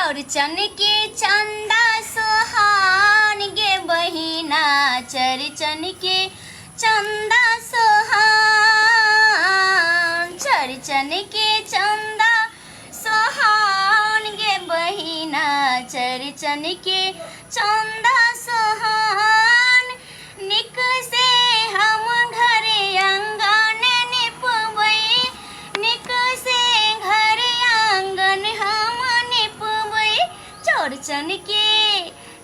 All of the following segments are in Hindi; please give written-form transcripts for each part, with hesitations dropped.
चौरचन के चंदा सोहान गे बहिना चौरचन के चंदा सोहान चौरचन के चंदा सोहान गे बहिना चौरचन के चंदा सोहान निक से हम घरे आंगन निपबै निक से घरे आंगन हम निपबै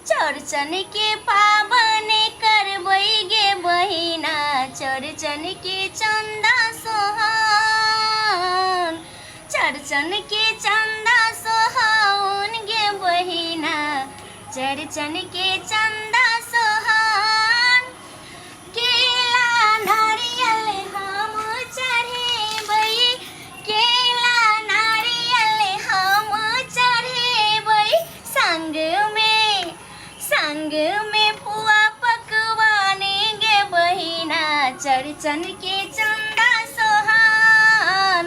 चौरचन के पावन करबै गे बहिना चौरचन के चंदा सोहान चौरचन के चंदा सोहान गे बहिना चौरचन के चंदा सोहान केला नारियल हम चढ़ेबै केला नारियल हम चढ़ेबै संग में पुआ पकवान गे बहिना चौरचन के चंदा सोहान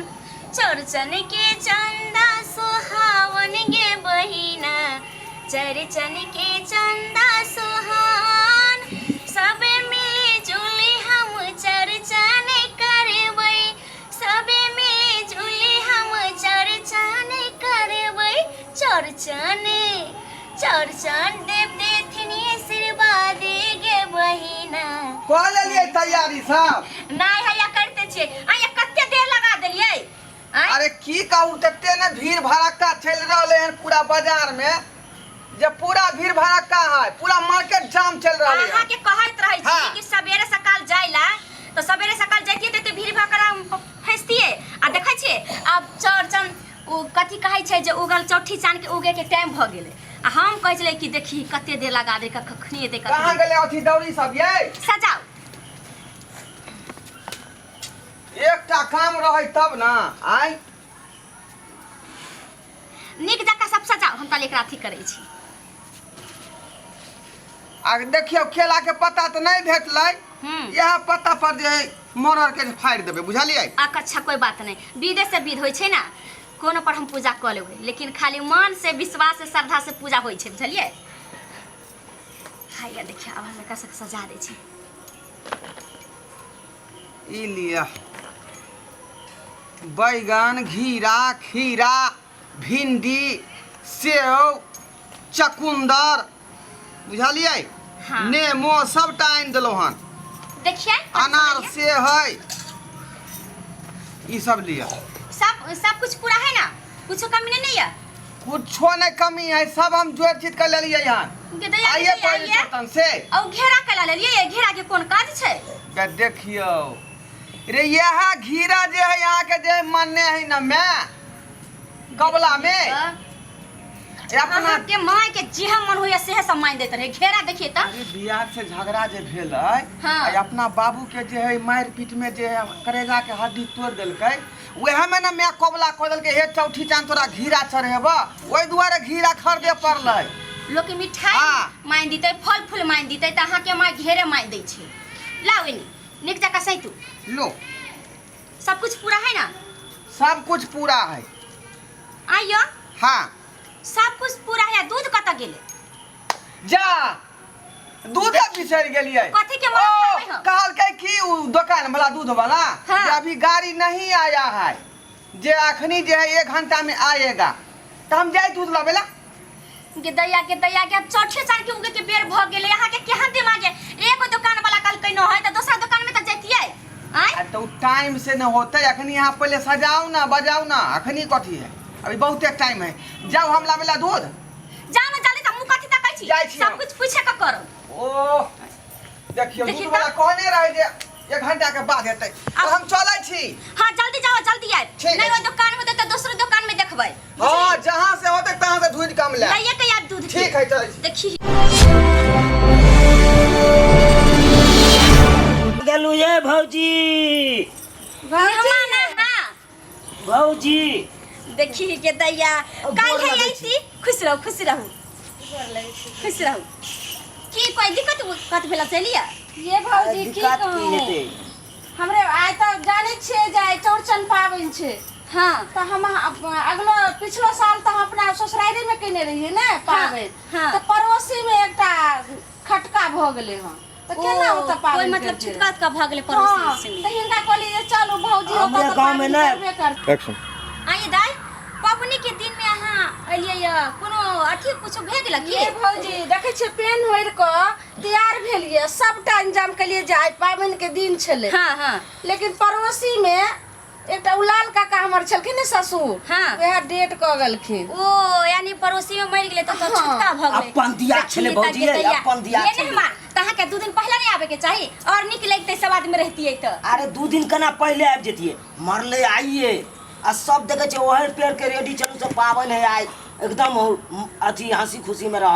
चौरचन के चंदा सोहावन गे बहिना चौरचन के चंदा सोहान सब मिली जुली हम चौरचन करबै सब मिली जुली हम चौरचन करबै चौरचन देव देथिन आशीर्वाद गे बहिना कह लेलिए तैयारी सब नहीं हैया करते छे आया कते देर लगा देलिए अरे की कहूँ तते ने भीड़ भड़क्का चल रहा है पूरा बाजार में जब पूरा भीड़ भड़क्का है पूरा मार्केट जाम चल रहा है अहाँ के कहत रही छी कि सवेरे सकाल जाइला तो सवेरे सकाल जैतिए तो भीड़ भड़क्का फंसतिए आ देखै छिए अब चौरचन ओ कथी कहै छै जे उगल चौठी चांद के उगे के टाइम भ गेलै आ हम कहै छलै कि देखी कते देर लगा दे कखनी एते कहां गेलै अथी दौरी सब ये सजाओ एकटा काम रहे तब ना आइ निक जका सब सजाओ हम ताले एकरा अथी करै छी आ देखियो केला के पत्ता तो नहीं भेटलै यह पत्ता पर जे मरर के फाड़ देबे बुझलियै अच्छा कोई बात नहीं विधे से विध होय छै ना कोनो पर हम पूजा क लेबै लेकिन खाली मन से विश्वास से श्रद्धा से पूजा होय छै बुझलियै हाय देखिए अब हम कैसे सजा दै छी ई लिया बैगन घीरा खीरा भिंडी सेव चकुंदर बुझलियै हाँ। नेमो सबटा आनि देलौ हन देखिए अनार से है ई सब लिया सब कुछ पूरा है ना कुछ कमी नहीं है कुछो नहीं कमी है सब हम जोड़ चीज कर लेलियै हन आइए पहले चतन से औ घेरा कला लेलिए ये घेरा के कोन काज छै के देखियो रे यह घीरा जे है यहाँ के जे मानने है ना मैं गबला में अपना के माय के जेह मन होय से सब मान देत रहे घेरा देखिए त अरे बियाह से झगड़ा जे भेलै हाँ। अपना बाबू के जे है मार पीट में जे करेगा के हड्डी तोड़ देलकै वह में ना मैं कबला क देलकै हे चौठी चांद तोरा घीरा चढ़ेबा ओइ दुआरे घीरा खरीदे पड़लै लोग के मिठाई हाँ। मान दीते फल फूल मान दीते त अहाँ के माय घेरे मान दै छै लाओ इनी निक जका सैतू लो सब कुछ पूरा है ना सब कुछ पूरा है आइयो हाँ सब कुछ पूरा है दूध कत गेले जा दूधे बिसर गेलियै कथी के मरत करबै हम कहलकै कि उ दुकान वाला दूध वाला हाँ। कि अभी गाड़ी नहीं आया है जे अखनी जे है 1 घंटा में आएगा तो हम जाए दूध लावेला के दैया के अब चौथे साल के उगे के बेर भ गेले यहाँ के केहन दिमाग है एगो दुकान वाला कल कहीं न है तो दूसरा दुकान में त जैतियै आय तो टाइम से न होते अखनी यहाँ पहले सजाओ ना बजाओ ना अखनी कथी है अभी बहुत टाइम है जाओ हम लावेला दूध जाओ ना जल्दी त मुंह कथी तकै छी जाइ छी सब कुछ पूछे का करो ओ देखियो देखिए दूध वाला कहने रहे जे 1 घंटा के बाद हेतै तो हम चलै छी हां जल्दी जाओ जल्दी आय ठीक है। नहीं वो दुकान में तो दूसरे दुकान में देखबै हां जहां से होते तहां से दूध कम ले लइए के यार दूध ठीक है चलै छी देखी गेलू ये भौजी मेहमान ना भौजी देखी के दैया काल है ऐसी खुश रहो खुश की कोई दिक्कत भेला चलिया ये भौजी की दिक्कत की कहूं हेतै हमरे आइ तो जाने छे जाय चौरचन पाबन छे हाँ तो हम अगलो पिछलो साल तो हम अपना ससुरारी में केने रहिए ना पाबनि हाँ। तो पड़ोसी में एकटा खटका भ गेले हँ तो केना होता पाबनि कोई मतलब करते? छुटका का भागले हाँ, पड़ोसी से तो हिनका कहली जे चलू भौजी हमरा होता तो गाँव में पाबनि ना- करबे करते। एक्शन। आइए दाई पबनी के दिन में अहाँ अलियै य कोनो अथी कुछ भे गेल की ये भौजी देखे छियै पेन होइर क तैयार भेलिए सबटा इंतजाम केलिए जे आइ पाबनि के दिन छले हाँ हाँ लेकिन पड़ोसी में एकटा उलाल काका हमर छलखिन ने ससुर हाँ। वह डेट क गेलखिन ओ यानी पड़ोसी में मर गेले तो हाँ। छुटका भ गेले अपन दिया छले भौजी, अपन दिया ये छले। नहीं मां तहां के 2 दिन पहले नहीं आवे के चाहिए और निक लगते सब आदमी रहतिए तो अरे 2 दिन कना पहले आबि जतिए मरले आइए आ सब देखे छे ओहर पेड़ के रेडी चलू सब पावन है आइ एकदम अथी हंसी खुशी में रह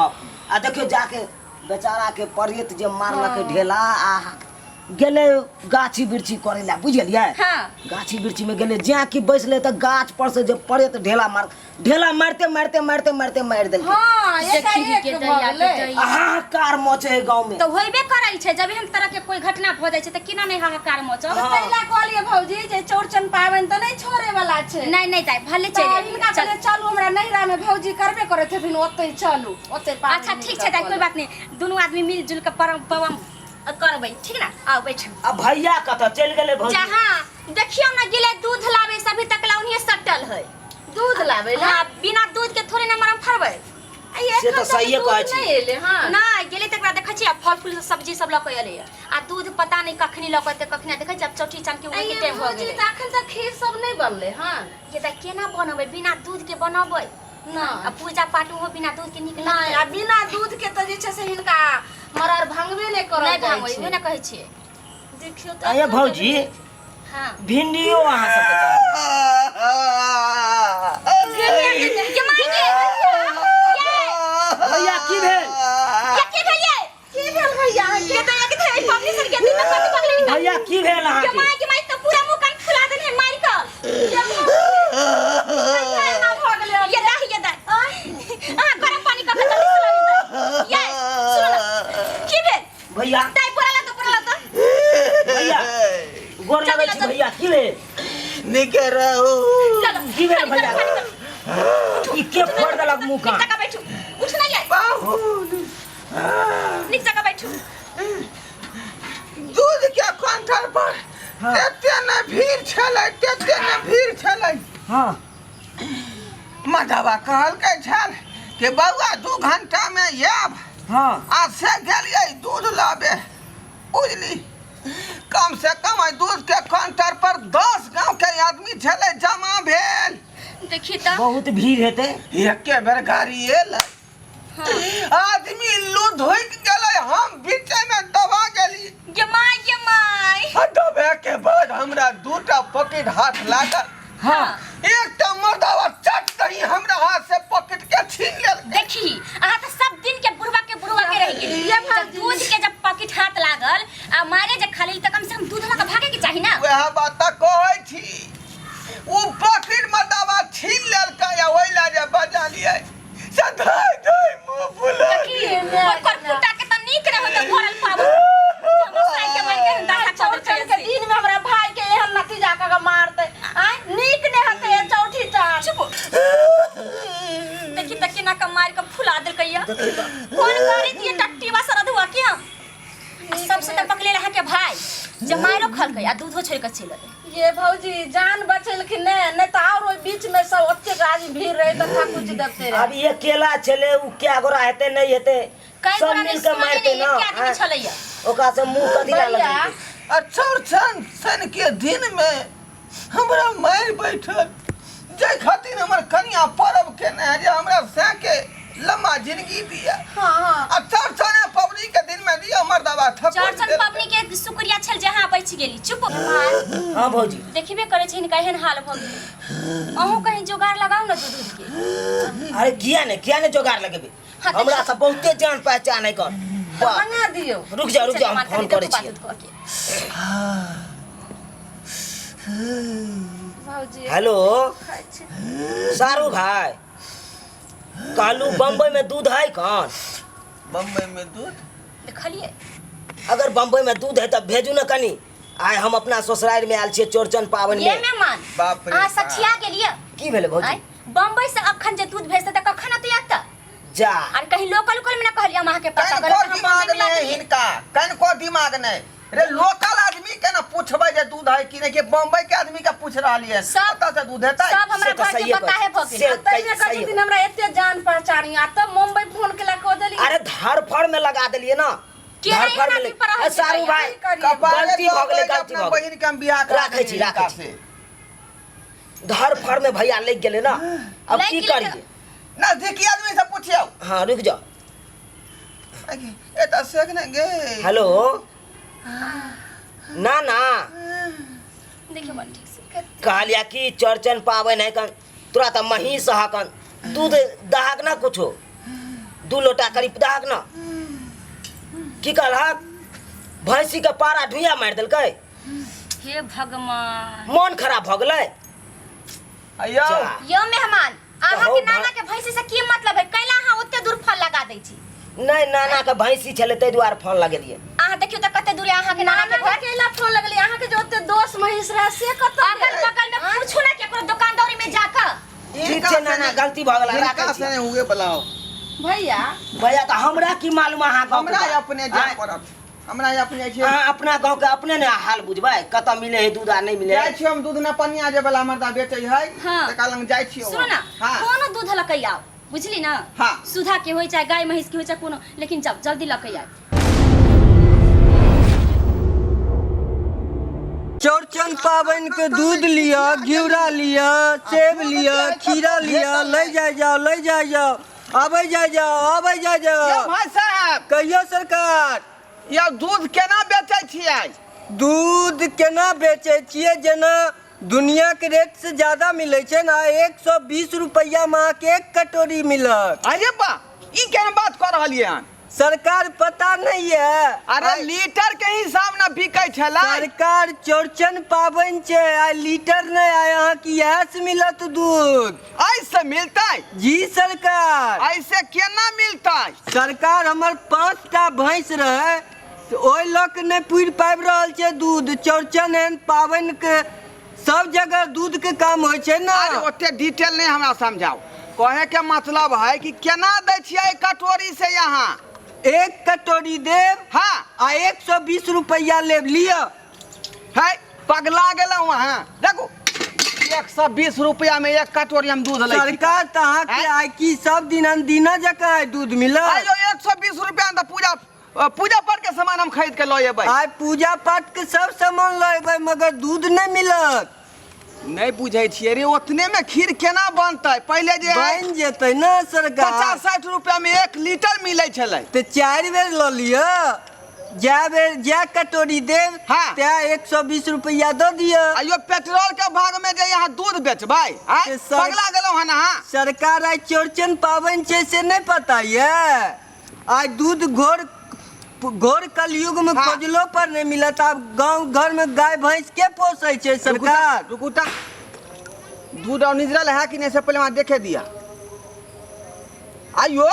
आ देखियो जाके बेचारा के परियत जे मारलक ढेला आ गेले गाछी बिरछी करे ला बुझलिए हाँ। गाछी बिरछी में गेले ज्या की बैसले त गाछ पर से जे पड़े त ढेला मारते मार देल हाँ देखी एकाएक के भ दैया के गेलै। दैया। हाहाकार मचे है गांव में तो होइबे करै छै जब हम तरह के कोई घटना भ जाय छै त किना नहीं हाहाकार मचो हाँ। तैला कहलिए भौजी जे चौरचन पाबनि त नहीं छोड़े वाला छै नहीं नहीं दाई भले तो चले हिनका कहले चलू हमरा नैहरा में भौजी करबे करे छथिन ओतै चलू ओतै पाबनि अच्छा ठीक छै दाई कोई बात नहीं दोनों आदमी मिलजुल के परम करबै ठीक ना आओ बैठ अब भैया कत चल गेले भौजी जहाँ देखियो ना गिले दूध लावे सभी तक लाउनी सटल है दूध लाबै ला हाँ बिना दूध के थोड़े ना मरम फरबै से तो सहिए कहै छी नहीं एले हां ना गेले तकरा देखै छी फल फूल सब्जी सब लऽ के एले आ दूध पता नहीं कखनी लऽ के कखनी देखै छी अब चौठी चांद के उहे के टाइम भ गेलै अखन तक खीर सब नहीं बनले हां ये त केना बनबै बिना दूध के बनबै ना आ पूजा पाठ हो बिना दूध के निकल नहीं आ बिना दूध के तो जे छै से हिनका मरार भांगबे नहीं करल नहीं जाय भांगबै छै। ओहे ना कहै छियै देखियो अये भौजी हां भिंडियो अहाँ सबके ये माई के भैया की भेल ये की भेलिए की भेल भैया ये तो एक थे पब्लिक सर के दिन में कथि पकड़े निकल भैया की भेल अहाँ के माई तो पूरा मुंह कान फुला देने मार के ये दा गरम पानी का जल्दी सुना ये सुनो की भेल भैया ताई पुराला तो भैया गोर लगै छी भैया की भेल निके रहू चलो की भेल भैया ई के फोड़ देलक मुंह का जगह बैठो उठ ना ये बाहु नीचे जगह बैठो दूध के काउंटर पर हाँ। एते न भीड़ छलै हां मधवा कहलकै छल कि बौआ 2 घंटा में आयब हां आ से गेलियै दूध लाबे बुझली कम से कम दूध के काउंटर पर 10 गांव के आदमी छलै जमा भेल देखी त बहुत भीड़ हेते एके बेर गाड़ी एलै आदमी लूध होई गेलै हम बीचे में दबा गेली ये माई दबे के बाद हमरा 2टा पॉकेट हाथ लागल हां एकटा मर्दावा चट दही हमरा हाथ से पॉकेट के छीन लेल देखी अहाँ तो सब दिन के बुढ़वा के रह गेली ये दूध के जब पॉकेट हाथ लागल आ मारे जे खाली त कम से कम दूध ला के भागे के चाही ना वह बात त कहै छी उ पॉकेट मर्दावा छीन लेलकै या ओइला जे बजा लियै सधाई दई मुंह फुला ओकर फुटा के त नीक रहो त भरल पाबो समस्या के मार के दादा चौरचन के दिन में हमरा भाई के एहन नतीजा का मारते आय नीक ने हते चौठी चांद चुप देखी तक ना का मार के फुला दे कहिया कौन गाड़ी दिए टट्टी बा सरद हुआ के हम सबसे त पकले रहा के भाई जे मारो खल के आ दूधो छोड़ के चल ये भौजी जान बचलखिन ने त और ओइ बीच में सब ओते गाड़ी भीड़ रहे त था कुछ देते रहे अब ये केला चले उ क्या गोरा हेते नहीं हेते कई सब गोरा मिल नहीं के सुने मारते नहीं ना क्या आदमी छलैया ओका से मुंह कथि ला भैया लगे चौरचन सन के दिन में हमरा मार बैठल जे खातिर हमर कन्या पर्व केने है जे हमरा साके लम्बा जिंदगी दिया हां हां आ चौरचन पबनी के दिन में दिया मर्दावा थप्पड़ चौरचन पबनी के शुक्रिया छल जहां बच गेली चुप हां भौजी देखिबे करे छिन कहन हाल भ गेल अहू कहीं जुगाड़ लगाऊ ना दूध के अरे किया ने जोगाड़ लगेबे हाँ, हमरा सब बहुते जान पहचान है कर वाह, मंगा दियो रुक जा हम फोन करे छी भौजी हेलो खाइ छी। सारू भाई कालू बम्बई में दूध है कौन बम्बई में दूध देखलिए अगर बम्बई में दूध है तब भेजू ना कनी आइ हम अपना ससुराल में आयल छियै चौड़चन पावनि ये में। मेहमान बाप रे अहाँ बाप। सठिया गेलिए की भेलै भौजी? आँय? बम्बई से अखन जे दूध भेजते त कखन अतै आता जा और कहीं लोकल उकल में ना कहलिए हम अहाँ के पता कन गलत को हम दिमाग बम्बई में नहीं लागिए। हिनका, कन को दिमाग नहीं। रे लोकल आदमी के ना पूछबै जे दूध है कि नहीं, कि बम्बई के आदमी के पूछ रहलिए सब- कतऽ से दूध हेतै? सब हमरा से तऽ घर के सहिए पता है कहै- भके से- तइने सही कथि दिन हमरा एते जान पहचानी आ तब मुंबई फोन केला को देली। अरे धरफड़ में लगा देलिए ना। केना धरफड़ एना में की परह ए, सारू भाई कपारे गलती भऽ गेलै, दऽ गलती अपना भऽ गेलै। बहिन के हम बियाह करा राखै छी, देलियै राखै हिनका छी। से। धरफड़ में भैया लग गेले ना, अब लग की गेलै करिए? नजदीकी आदमी से पूछियो। हाँ रुक जाओ। ए त सेक ने गे। हेलो ना ना देखिए बन ठीक से कहलिया कि चौड़चन पावन है कन तोरा तो महीस हकन दूध दहक ना कुछो 2 लोटा करीब दहक ना। की कहलक भैंसी के पारा ढुइया मार देलकै, हे भगवान मन खराब भ गेलै। अयो जा। यो मेहमान अहाँ कहू के नाना के भैंसी से की मतलब है कैला अहाँ ओते दूर फल लगा दै छी नहीं नाना के भैंसी छले तै दुआरे फोन लगेलिए। अहाँ देखियो त कते दूर अहाँ के नाना नाना के के घर केला फोन लगली अहाँ के जो ओते दोस्त महिष रहे से कत अगल बगल में पूछू ना केकरो दुकानदारी में जाकर ठीक छै नाना गलती भ गेलै राखै हिनका छी। से नहीं हुए बलाओ। भैया भैया तो हमरा की मालूम अहाँ गाँव के हमरा बात? अपने जा आँय? पड़त, हमरा अपने छै। अहाँ अपना गाँव के अपने ने हाल बुझबै कतऽ मिले है दूध आ नहीं मिले जाइ है। छी हम दूध ने पनिया जे वाला मर्दा बेचै है हाँ। तका लंग जाइ छी। सुनो ना हां कोनो दूध लकै आओ बुझली ना हाँ। सुधा के होय चाहे गाय महिष के होय चाहे कोनो लेकिन जब जल्दी लकै आओ। चौड़चन पावन के दूध लिया, घिउरा लिया, सेब लिया, खीरा लिया, ले जाओ आबै जाओ यो भाई साहब कहियो सरकार यो दूध केना बेचै छियै? दूध केना बेचे छियै जेना दुनिया के रेट से ज्यादा मिले छै ना 120 रुपया में के 1 कटोरी मिलत। अरे बा ई केना बात कर रहलियै हन? सरकार पता नहीं है। अरे लीटर के हिसाब ना बिकै छलै। सरकार चौड़चन पावन छै आ लीटर नहीं आया यहाँ की यहाँ से मिलत दूध। ऐसे मिलतै? जी सरकार। ऐसे केना मिलतै? सरकार हमर 5टा भैंस रहे तो ओइ लक नहीं पूर पाबि रहल छै दूध। चौड़चन एहन पावन के सब जगह दूध के काम होइ छै ना। अरे ओते डिटेल नहीं हमरा समझाओ। कहे के मतलब है कि केना दै छियै कटोरी से यहाँ? 1 कटोरी देव हाँ आ 120 रुपया लेब लिया। है पगला गेलौ वहाँ देखो 120 रुपया में 1 कटोरी हम दूध लै छी। सरकार तहाँ के आइ की सब दिन अनदिना जका आइ दूध मिला। आइयो 120 रुपया में तो पूजा पाठ के सामान हम खरीद के लऽ एबै। आइ पूजा पाठ के सब सामान लेबै मगर दूध नहीं मिलत। नहीं बुझै छियै रे ओतने में खीर केना बनतै? पहले जे है बन जेतै ना सरकार। 50-60 रुपया में 1 लीटर मिलै छलै। तो 4 बेर ल लिया जा कटोरी देव हाँ। त्या 120 रुपया दो दिया। आइयो पेट्रोल के भाग में जे यहाँ दूध बेचबै के सर- पगला गेलौ हन अहाँ। सरकार आज चौड़चन पावन छै से नहीं पता ये। आज दूध घोर कलयुग में हाँ। खोजलो पर नहीं मिलत। अब गांव घर में गाय भैंस के पोसे छै सरकार। रुकुटा दूध और निजरल है कि नहीं से पहले वहाँ देखे दिया। आइयो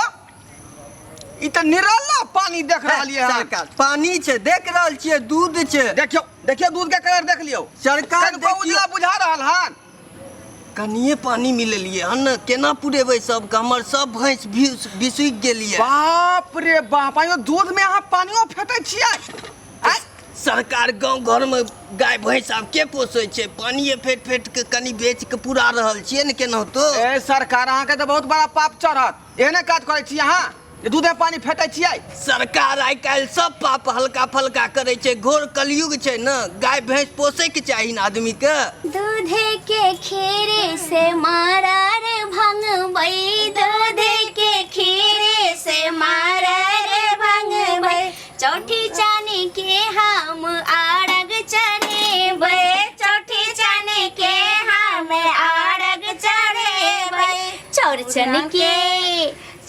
ई तो निरल्ला पानी देख रहलिए हन। सरकार पानी छै देख रहल छियै दूध छै। देखियो दूध के कलर देख लियो। सरकार कनिको उजला बुझा रहल हन। कनिए पानी मिललिए हन न केना पुरेबै सबके हमर सब भैंस बिसुक गेलिए। बाप रे बाप आइयो दूध में अहाँ पानियो फेटै छियै? आइ सरकार गांव घर में गाय भैंस आब के पोसे छै पानिए फेट के कनी बेच के पुरा रहल छियै न केना तो। ए सरकार अहाँ के तो बहुत बड़ा पाप चढ़त। एहने काज करै छी अहाँ जे दूधे पानी फेटै छियै? सरकार आइ काल्हि सब पाप हल्का फल्का करे छै घोर कलयुग छै न गाय भैंस पोसे के चाही न आदमी के। दूधे के खीरे से मारा रे भंगबै दूधे के खीरे से मारा रे भंगबै चौठी चानी के हम आरग चढ़ेबै चौठी चानी के हम आरग चढ़ेबै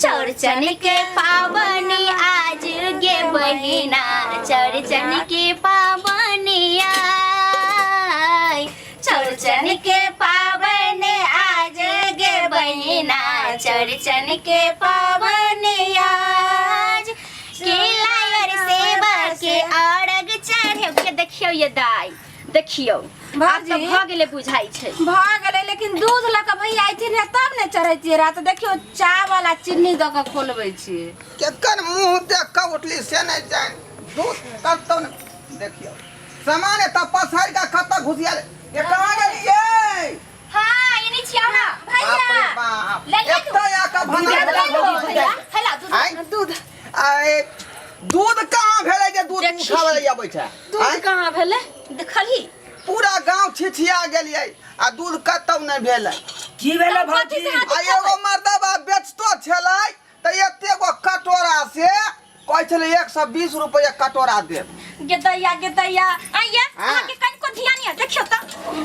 चौड़चन के पावनी आज गे बहिना चौड़चन के पावनी चौड़चन के पावन आज गे बहिना चौड़चन के पावन आज केला और सेब के अरग चढ़े के देखियो ये दाई देखियो भाजी। अब तो भ गेले बुझाई छै भऽ गेलै लेकिन दूध लऽ कऽ भैया अइथिन रहे तब ने चढ़ैतियै रात देखियो चावल आ चीनी दऽ कऽ खोलबै छियै केकर मुंह देख कऽ उठली से नहीं जान दूध तब तो देखियो सामान त पसार का खत्ता घुसिया ये कहां गेलिए हां ये नहीं छिया ना बाप रे बाप ले ले एकटा या का भैया हैला आय? दूध आए दूध कहाँ भेलै जे दूध देखी। उठावे ले आबै छै दूध कहाँ भेलै देखलही पूरा गांव छिछिया गेलिए आ दूध कतौ नहीं भेलै की भेलै तब कथी भौजी से हाथ- आ एगो मर्दबा बेचतो छलै त एते गो कटोरा से कहै छलै 120 रुपया कटोरा देब गे दैया आइया हाँ। अहाँ के कन को ध्यान नहीं देखियो त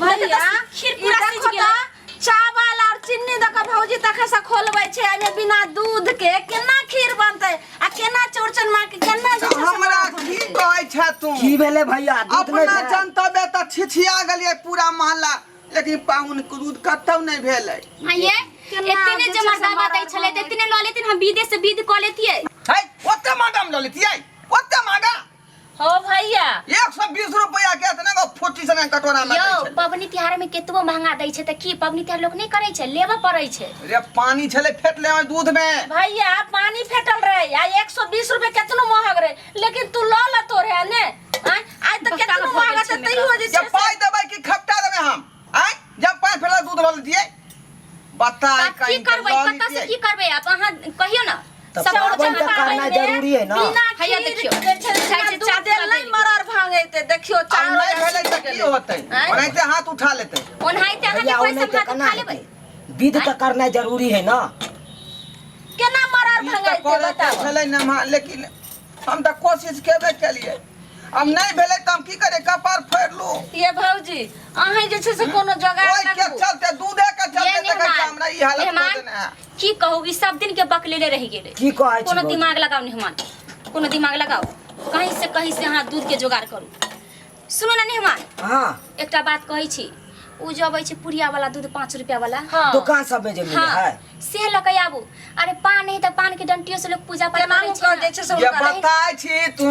भैया खीर ई पूरा देखो सीझ गेलै तऽ चावल और चीनी दऽ कऽ भौजी तखन से खोलबै छै एमे बिना दूध के केना खीर बनतै आ केना चौरचन माँ के केना जे छै से हमरा बनतै? की कहै छै तू की भेलै भैया दूध नहीं अपना भेलै? जनतबे त छिछिया गेलिए पूरा मोहल्ला लेकिन पाहुन के दूध कतौ नहीं भेलै आइये केना इतने जे छै जमा से दावा मारल दै छले भऽ इतने ल लेतिन हम विदेश से विद क लेतियै है ओते महंगा में ललितियै ओते महंगा हो भैया 120 रुपया के इतना गो फोटी से कटोरा में यो दै छै पबनी तिहार में केतबो महंगा दै छै त की पबनी तिहार लोग नहीं करे छै लेबे पड़ै छै रे पानी छले फेट ले दूध में भैया पानी फेटल रहे आ 120 रुपए केतनो महग रहे लेकिन तू ल ल तो रहे ने आज तक केतनो महग है तैयो जे जब छै पाई देबै कि खपटा देबै हम आय जब पाई फेला दूध ल लेतियै बता तब की करबै कत से की करबै आप अहाँ कहियो ना तब सब पाबनि चौरचन तऽ करना पाबनि जरूरी है ना बिना हैया खीर देखियो। के छै चाय बिना से दूध चाट देल लगा नहीं देली। मरर भांगैते देखियो अब चारो नहीं भेलै त की होतै आँय? ओनाहिते हाथ उठा लेतै ओनाहिते अहाँ भैया के ओने पैसा के हाथ केना खा लेबै हेतै विध तऽ करना जरूरी है ना केना मरर ई त भांगैते करे के बताओ छलै न लेकिन हम त कोशिश केबे केलिए अब नहीं भेलै त हम की करे कपार फोड़ लू ये भौजी अहाँ जे छै से कोनो जोगाड़ ओइ के लगू चलते दूधे के चलते ये देखै छै हमरा ई हालत मेहमान, कर देने है की कहू ई सब दिन के बकलेले रह गेले की कहै छी कोनो भौजी? दिमाग लगाओ मेहमान कोनो दिमाग लगाओ कहीं से अहाँ दूध के जोगाड़ करू सुनो ना मेहमान हाँ एकटा बात कहै छी उ जो अबै छै पुरिया वाला दूध 5 रुपया वाला हाँ दुकान सब में जे मिले हाँ है से लके आबू अरे पान नहीं त पान के डंटियों से लोग पूजा पाठ केना करे कर दै छै छै से ये हुनका बताय छी तू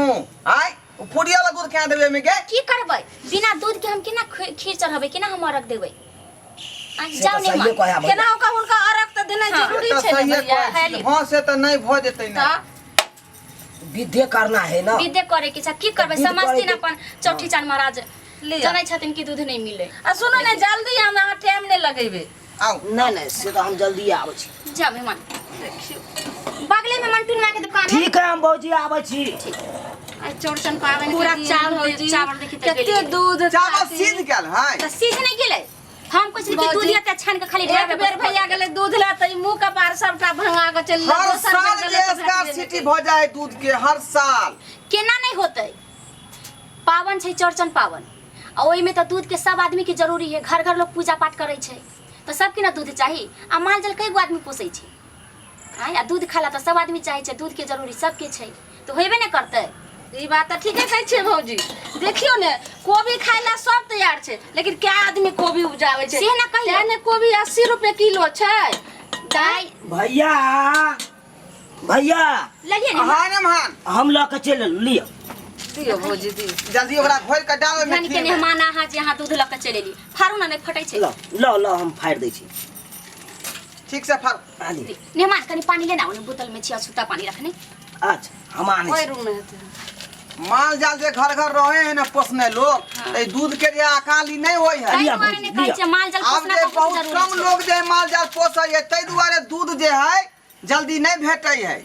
आय पुड़िया वाला दूध क्या देबे में के की करबै बिना दूध के हम केना खीर चढ़ाबै केना हम रख देबै आ से जाओ तऽ सहिए मेहमान कहै केना भैया होका हुनका अरग त देना हाँ, जरूरी त छै ने सहिए भैया कहै छी हां से त नहीं भ जेतै ना त विधे करना है ना विदे करे के छ की करबै विध समझथिन करे के- अपन चौठी चांद महाराज लिया। जानै छथिन कि दूध नहीं मिले आ सुनो ने जल्दी हम अहाँ टाइम नहीं लगेबे आओ नहीं नहीं से तो हम जल्दी आबै छी जा मेहमान बगले में मंटू माँ के दुकान है ठीक है हम भौजी आबै छी आ चौरचन पावन पूरा के दिन चावल भौजी, चावल देखि त कते दूध चावल खाती। सीध गेल है त सीझ नहीं गेलै हम कुछ कि भौजी, दूध या त छान के खाली एक ढाबे बेर भैया गेले दूध ला त मुंह का पार सबटा भंगा के चल हर साल गैस सिटी भ जाए दूध के हर साल केना नहीं होतै पावन छै चौरचन पावन आ ओहि में त दूध के सब आदमी के जरूरी है घर घर लोग पूजा पाठ करे छै तो सबके ना दूध चाही आ माल जल कई गो आदमी पोसै छै आ दूध खाला तो सब आदमी चाहे छै दूध के जरूरी सबके छै तो होइबे ने करतै ई बात त ठीके कहै छियै भौजी देखियो ने कोबी खाय ला सब तैयार छै लेकिन क्या आदमी कोबी उपजावे छै से ना कहियो। क्या ने कोबी 80 रुपए किलो छै दाई भैया भैया ललिए ने हान महान हम ल के चल लियो दियो भौजी दियो जल्दी ओकरा घोल के डाल में धन के मेहमान अहाँ जे अहाँ दूध लऽ के चलेली फारू ना नहीं फटै छै लो लो लो हम फाड़ दै छी ठीक से फर आली मेहमान कनी पानी लेना उन्हें बोतल में छिया छूटा पानी रखने अच्छा हम आने ओइ छी। रूम में हेतै माल जाल जे घर घर रहे हैं ना पोसने लोग तो दूध के लिए अकाली नहीं होई है कई लिया दुआरे ने भौजी, कहै लिया। छै माल जल अब पोसना जे बहुत बहुत जरूरी कम छै लोग जे माल जाल पोसै है तै दुआरे दूध जे है जल्दी नहीं भेटै है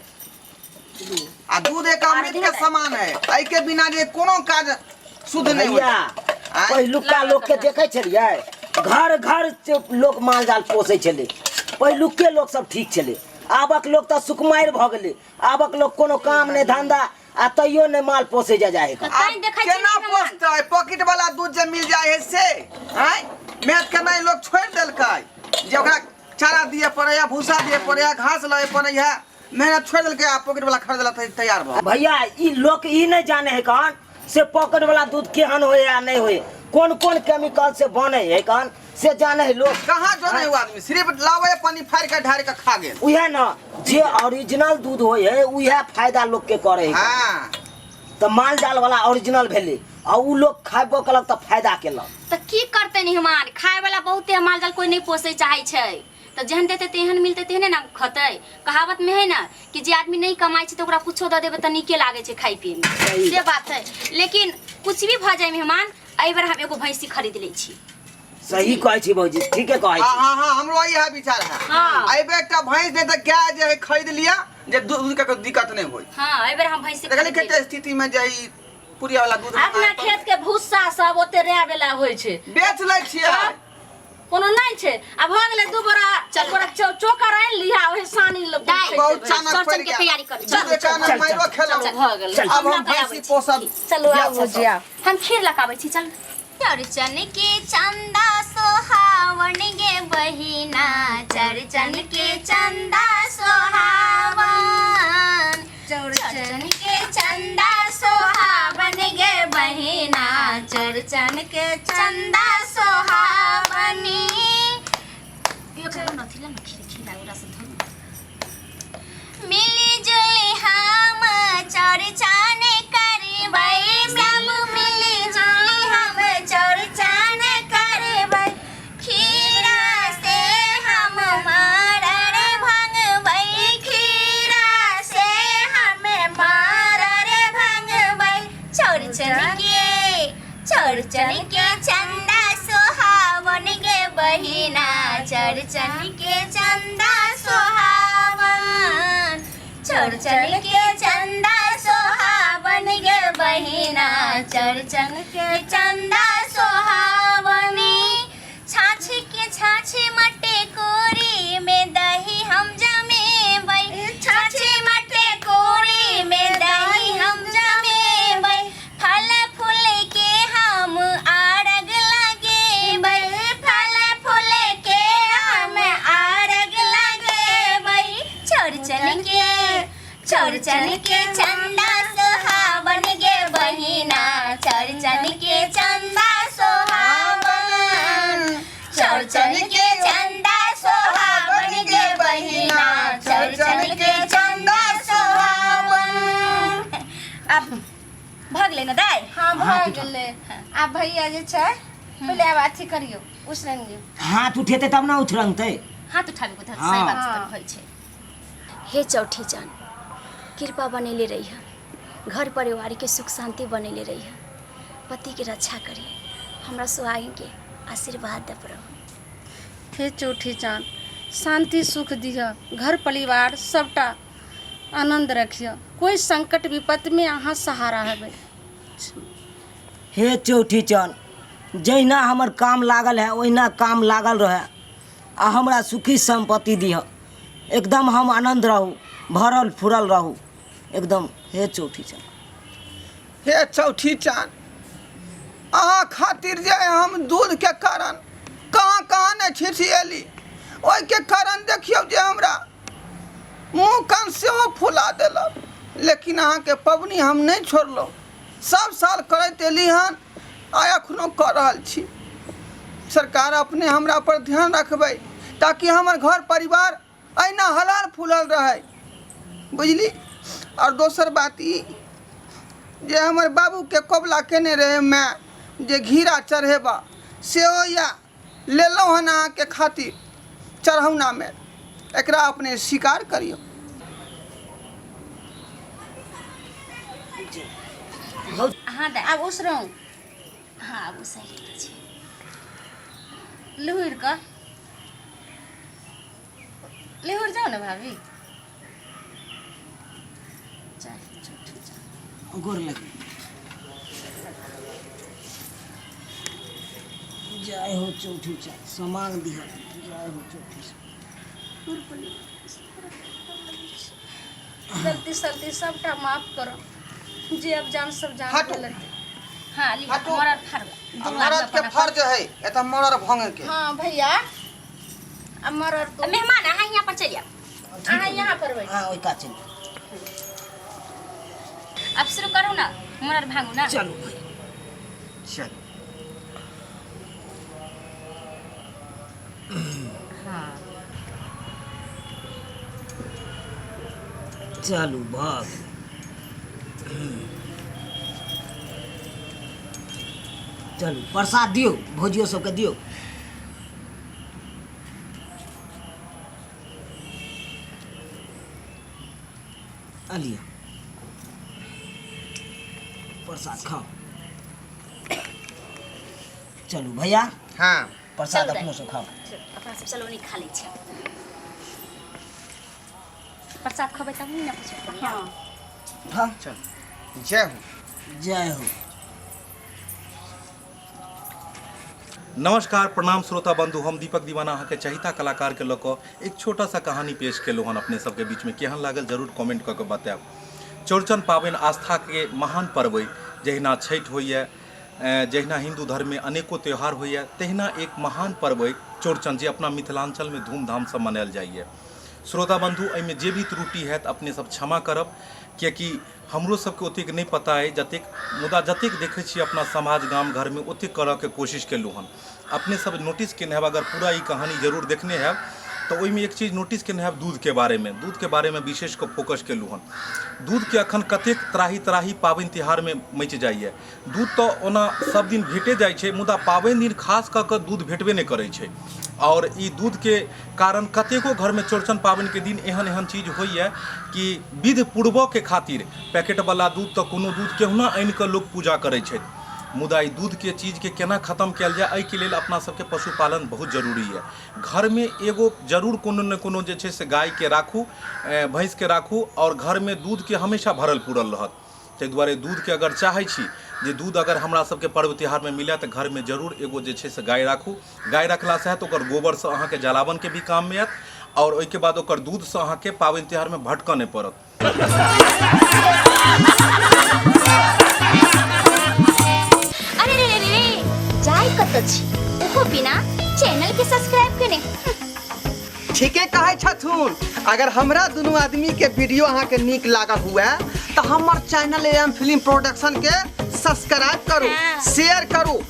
आ दूध एक अमृत के समान है एहि के बिना जे कोनो काज शुद्ध नहीं भैया होता पहिलुका लोग के देखे छलियै घर घर से लोग माल जाल पोसे छले पहिलुके लोग सब ठीक छले आबक लोग तो सुकुमार भ गेले आबक लोग कोनो काम नहीं धंधा आ तैयो नहीं माल पोसे जा जाए तो अब कहीं देखै छै केना कि मेहमान पोसतै पॉकेट वाला दूध जे मिल जाए है से हैं मैथ के नहीं लोग छोड़ देलकै जे ओकरा चारा दिए पड़े या भूसा दिए पड़े या घास लए पड़े है मेहनत छोड़ देलकै आ पॉकेट वाला खरीद ला तैयार भ भैया ई लोग ई नहीं जाने है कौन से पॉकेट वाला दूध केहन होए या नहीं होए कौन कौन केमिकल से बने है कौन से जाने है लोग कहाँ जो नहीं हुआ आदमी सिर्फ लावे पानी फाड़ के ढार के खा गेल उहे ना जे ओरिजिनल दूध होए है उहे फायदा लोग के करे है हाँ तो माल जाल वाला ओरिजिनल भेले आ उ लोग खाइबो केलक तऽ फायदा केलक। तो की करते मेहमान, खाए वाला बहुते माल जाल कोई नहीं पोसे चाहे छै, तो जहन देते तेहन मिलते तेहने ना खतै। कहावत में है ना कि जे आदमी नहीं कमाई छै तो ओकरा कुछो दे देबे त नीके लागे छै खाई पिए में, से बात है। लेकिन कुछ भी भ जाए मेहमान, एहि बेर हम एगो भैंसी खरीद लै छी। सही कहै छी भौजी, ठीके कहै छी। हाँ हाँ हमरो यह विचार है। हाँ। आई बे एकटा भैंस नहीं तो गाय जे है खरीद लिया, जे दूध का कोई दिक्कत नहीं होई। हां एहि बेर हम भैंसी देखली के स्थिति में जाई पुरिया वाला दूध अपना खेत के भूसा सब ओते रह बेला होइ छै, बेच लै छियै। कोनो नहीं छै। अब भ गेले 2 बोरा चोकर आन लिया, ओहे सानी लग दाई बहुत चानक चौरचन पड़ के गया। तैयारी कर। दूध का ना मारो खेलो। भ गेले। अब हम भैंसी पोसब। चलो आब भुजिया हम खीर लकाबै छी, चल। चौरचन के चंदा सोहावन गे बहिना, चौरचन के चंदा सोहावन, चौरचन के चंदा सोहावन गे बहिना, चौरचन के चंदा सोहावनी। मिली जुली हम चौरचन करबै, सब मिली जुली हम चौरचन करबै, खीरा से हम मरर भंगबै, खीरा से हम मरर भंगबै। चौरचन के चंदा सोहावन गे बहिना, चौरचन के चंदा सोहावन, चौरचन के चंदा सोहावन गे बहिना, चौरचन के चंदा सोहावनी। छाछ के छाछ मटे कोरी में दही हम जमेबै, छाछ मटे कोरी में दही हम जमेबै, फल फूल के हम आरग लगेबै, फल फूल के हम आरग लगेबै। चौरचन के चंदा सोहावन गे बहिना, चौरचन के चंदा सोहावन, चौरचन के चंदा सोहावन गे बहिना, चौरचन के चंदा सोहावन। अब भगले न दाई। हां भ गेले। आ भैया जे छै पहिले आब अथी करियो, उसरंगियो। हाथ उठेते तब ना उठरंगते। हाथ उठाबे को हाँ। सही बात होइ छै। हे चौठी जान, कृपा बनैले रही, घर परिवार के सुख शांति बनैले रही, पति के रक्षा करी, हमरा सुहागिन के आशीर्वाद दे प्रभु। हे चौठी चाँद, शांति सुख दिह, घर परिवार सबटा आनंद रखियो, कोई संकट विपत्ति में अहाँ सहारा हेबै। हे चौठी चन, जहिना हमर काम लागल है ओहिना काम लागल रहे, आ हमरा सुखी संपत्ति दिह, एकदम हम आनंद रहू, भरल फुरल रहू एकदम। हे चौठी चन। हे चौठी चान, अहाँ खातिर जे हम दूध के कारण कहाँ कहाँ ने छिछिएली, ओहि के कारण देखियो जे हमरा मुँह कान सेहो फुला देलक, लेकिन अहाँ के पबनी हम नहीं छोड़लहुँ। सब साल करैत एली हन आ एखनो कर रहल छी। सरकार अपने हमरा पर ध्यान रखबै ताकि हमर घर परिवार अहिना हलल फुलल रहे, बुझली। और दोसर बात ई जे हमर बाबू के कबला केने रहे मैं जे घीरा चढ़ेबा, सेहो या लेलहुँ हन अहाँ के खातिर चढ़ौना में, एकरा अपने स्वीकार करियो। हाँ दाई। अब उसरंग हाँ अब सही छै। लिहुर का लिहुर जाओ ना भाभी। गोर लगे। जय हो चौठी चा, समान दिह। जय हो चौठी चा। गलती सलती सबटा माफ करो, जे अब जान सब जान हटो। गलत। हाँ ली हटो। मरद फर मरद के फर्ज है एता मरद भंगे के। हाँ भैया, अब मरद को मेहमान अहाँ यहाँ पर चलिए। अहाँ यहाँ पर बैठ। हाँ ओई का चल। अब शुरू करू ना, मरद भागू ना। चलो भाई चल। चलू भाग। चलू प्रसाद दियौ, भौजियो सबके दियौ। लिया प्रसाद खाओ। चलू भैया हाँ प्रसाद चलू अपनो सब खाओ। अपना सब चलो नहीं खा ली छे। प्रसाद खबै तब नहीं ना कुछ। हां हाँ चल जय हो। जय हो। नमस्कार प्रणाम श्रोता बंधु, हम दीपक दीवाना अहाँ के चहिता कलाकार के लऽ एक छोटा सा कहानी पेश केलहुँ हन अपने सबके बीच में। केहन लागल जरूर कमेंट कऽ के बतायब। चौड़चन पाबनि आस्था के महान पर्व अइ। जहिना छठि होइए, जहिना हिंदू धर्म में अनेकों त्यौहार होइए, तहिना एक महान पर्व अइ चौड़चन, जे अपना मिथिलांचल में धूमधाम से मनायल जाइए। श्रोता बंधु एहिमे जे भी त्रुटि हैत अपने सब क्षमा करब, किएकि हमरो सबके ओतेक नहीं पता है जतेक, मुदा जतेक देखै छी अपना समाज गाम घर में ओतेक करऽ के कोशिश केलहुँ हन। अपने सब नोटिस केने हैब, अगर पूरा ई कहानी जरूर देखने हैब तो ओहिमे एक चीज नोटिस केने हैब, दूध के बारे में। दूध के बारे में विशेष कऽ फोकस केलहुँ हन। दूध के अखन कतेक त्राही त्राही पाबनि तिहार में मचि जाइए। दूध तो ओना सब दिन भेटे जाइ छै, मुदा पाबनि दिन खास कऽ कऽ दूध भेटबे नहि करै छै। और ई दूध के कारण कतेको घर में चौड़चन पाबनि के दिन एहन एहन चीज होइए कि विध पूर्वक के खातिर पैकेट वाला दूध तो कोनो दूध केहुना आनि कऽ लोक पूजा करै छै। मुदा ई दूध के चीज के केना खत्म कयल जाए, एहिके लेल अपना सबके पशुपालन बहुत जरूरी है। घर में एगो जरूर कोनो न कोनो जे छै से गाय के राखू, भैंस के राखू, और घर में दूध के हमेशा भरल पूरल रहत। ताहि दुआरे दूध के अगर चाहै छी जे दूध अगर हमरा सबके पर्व त्यौहार में मिले, तो घर में जरूर एगो जे छै से गाय राखू। गाय रखला से तो ओकर गोबर से अहाँ के जलावन के भी काम में आयत, और ओहिके बाद ओकर दूध से अहाँ के पाबनि त्यौहार में भटकऽ नहि पड़त। अरे रे रे रे जाय कत छी, ओहो बिना चैनल के सब्सक्राइब केने। ठीके कहे छथुन। अगर हमरा दोनों आदमी के वीडियो अहाँ के नीक लागल हुए तो हमर चैनल एम फिल्म प्रोडक्शन के सब्सक्राइब करू, शेयर करू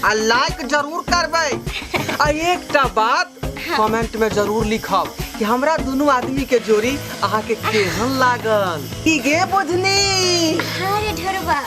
आ लाइक जरूर करबै। आ एकटा बात कमेंट में जरूर लिखब कि हमरा दोनों आदमी के जोड़ी अहाँ के केहन लागल। की गे बुझनी? अरे ढोरबा